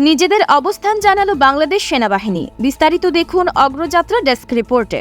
নিজেদের অবস্থান জানালো বাংলাদেশ সেনাবাহিনী। বিস্তারিত দেখুন অগ্রযাত্রা ডেস্ক রিপোর্টে।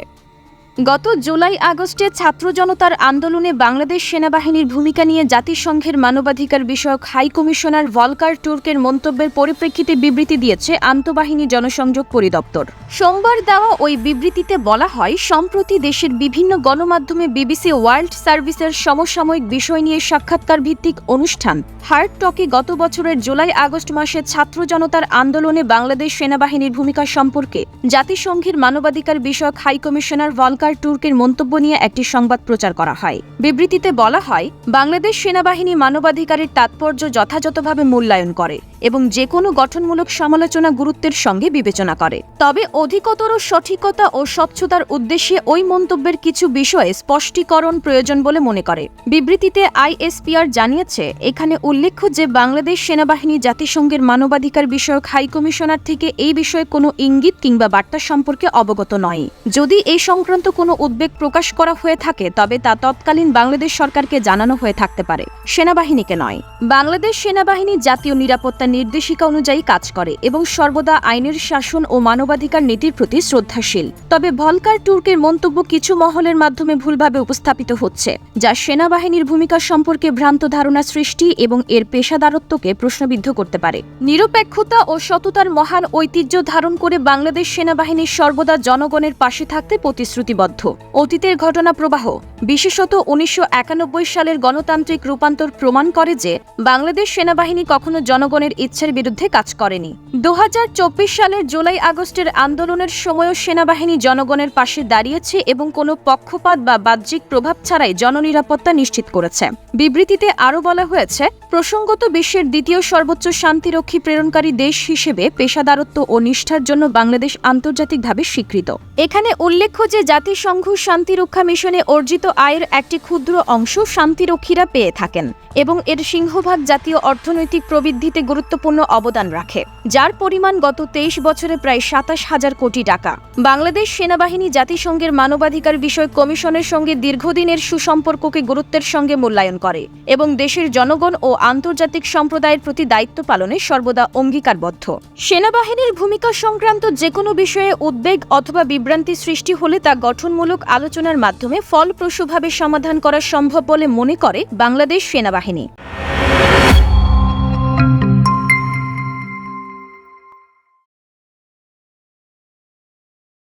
গত জুলাই আগস্টে ছাত্র জনতার আন্দোলনে বাংলাদেশ সেনাবাহিনীর ভূমিকা নিয়ে জাতিসংঘের মানবাধিকার বিষয়ক হাই কমিশনার ভলকার টুর্কের মন্তব্যের পরিপ্রেক্ষিতে বিবৃতি দিয়েছে আন্তঃবাহিনী জনসংযোগ পরিদপ্তর। সোমবার দেওয়া ওই বিবৃতিতে বলা হয়, সম্প্রতি দেশের বিভিন্ন গণমাধ্যমে বিবিসি ওয়ার্ল্ড সার্ভিসের সমসাময়িক বিষয় নিয়ে সাক্ষাৎকার ভিত্তিক অনুষ্ঠান হার্ট টকে গত বছরের জুলাই আগস্ট মাসে ছাত্র জনতার আন্দোলনে বাংলাদেশ সেনাবাহিনীর ভূমিকা সম্পর্কে জাতিসংঘের মানবাধিকার বিষয়ক হাই কমিশনার ভলকার টুর্কের মন্তব্য নিয়ে একটি সংবাদ প্রচার করা হয়। বিবৃতিতে বলা হয়, বাংলাদেশ সেনাবাহিনী মানবাধিকারের তাৎপর্য যথাযথভাবে মূল্যায়ন করে এবং যে কোনো গঠনমূলক সমালোচনা গুরুত্বের সঙ্গে বিবেচনা করে। তবে অধিকতর সঠিকতা ও স্বচ্ছতার উদ্দেশ্যে ওই মন্তব্যের কিছু বিষয়ে স্পষ্টীকরণ প্রয়োজন বলে মনে করে। বিবৃতিতে আইএসপিআর জানিয়েছে, এখানে উল্লেখ্য যে বাংলাদেশ সেনাবাহিনী জাতিসংঘের মানবাধিকার বিষয়ক হাই কমিশনার থেকে এই বিষয়ে কোনো ইঙ্গিত কিংবা বার্তা সম্পর্কে অবগত নয়। যদি এই সংক্রান্ত কোনো উদ্বেগ প্রকাশ করা হয়ে থাকে তবে তা তৎকালীন বাংলাদেশ সরকারকে জানানো হয়ে থাকতে পারে, সেনাবাহিনীকে নয়। বাংলাদেশ সেনাবাহিনী জাতীয় নিরাপত্তা নির্দেশিকা অনুযায়ী কাজ করে এবং সর্বদা আইনের শাসন ও মানবাধিকার নীতির প্রতি শ্রদ্ধাশীল। তবে ভলকার টুর্কের মন্তব্য কিছু মহলের মাধ্যমে ভুলভাবে উপস্থাপিত হচ্ছে, যা সেনাবাহিনীর ভূমিকা সম্পর্কে ভ্রান্ত ধারণা সৃষ্টি এবং এর পেশাদারত্বকে প্রশ্নবিদ্ধ করতে পারে। নিরপেক্ষতা ও সততার মহান ঐতিহ্য ধারণ করে বাংলাদেশ সেনাবাহিনী সর্বদা জনগণের পাশে থাকতে প্রতিশ্রুতিবদ্ধ। অতীতের ঘটনা প্রবাহ, বিশেষত 1991 সালের গণতান্ত্রিক রূপান্তর প্রমাণ করে যে বাংলাদেশ সেনাবাহিনী কখনো জনগণের ইচ্ছার বিরুদ্ধে কাজ করেনি। 2024 সালের জুলাই আগস্টের আন্দোলনের সময়ও সেনাবাহিনী জনগণের পাশে দাঁড়িয়েছে এবং কোনো পক্ষপাত বা বাহ্যিক প্রভাব ছাড়াই জননিরাপত্তা নিশ্চিত করেছে। বিবৃতিতে আরও বলা হয়েছে, প্রসঙ্গত বিশ্বের দ্বিতীয় সর্বোচ্চ শান্তিরক্ষী প্রেরণকারী দেশ হিসেবে পেশাদারত্ব ও নিষ্ঠার জন্য বাংলাদেশ আন্তর্জাতিকভাবে স্বীকৃত। এখানে উল্লেখ্য যে জাতিসংঘ শান্তিরক্ষা মিশনে অর্জিত আয়ের একটি ক্ষুদ্র অংশ শান্তিরক্ষীরা পেয়ে থাকেন এবং এর সিংহভাগ জাতীয় অর্থনৈতিক প্রবৃদ্ধিতে গুরুত্বপূর্ণ অবদান রাখে, যার পরিমাণ গত 23 বছরে প্রায় 27,000 কোটি টাকা। বাংলাদেশ সেনাবাহিনী জাতিসংঘের মানবাধিকার বিষয় কমিশনের সঙ্গে দীর্ঘদিনের সুসম্পর্ককে গুরুত্বের সঙ্গে মূল্যায়ন করে এবং দেশের জনগণ ও আন্তর্জাতিক সম্প্রদায়ের প্রতি দায়িত্ব পালনে সর্বদা অঙ্গীকারবদ্ধ। সেনাবাহিনীর ভূমিকা সংক্রান্ত যে কোনো বিষয়ে উদ্বেগ অথবা বিভ্রান্তি সৃষ্টি হলে তা গঠনমূলক আলোচনার মাধ্যমে ফলপ্রসূভাবে সমাধান করা সম্ভব বলে মনে করে বাংলাদেশ সেনাবাহিনী।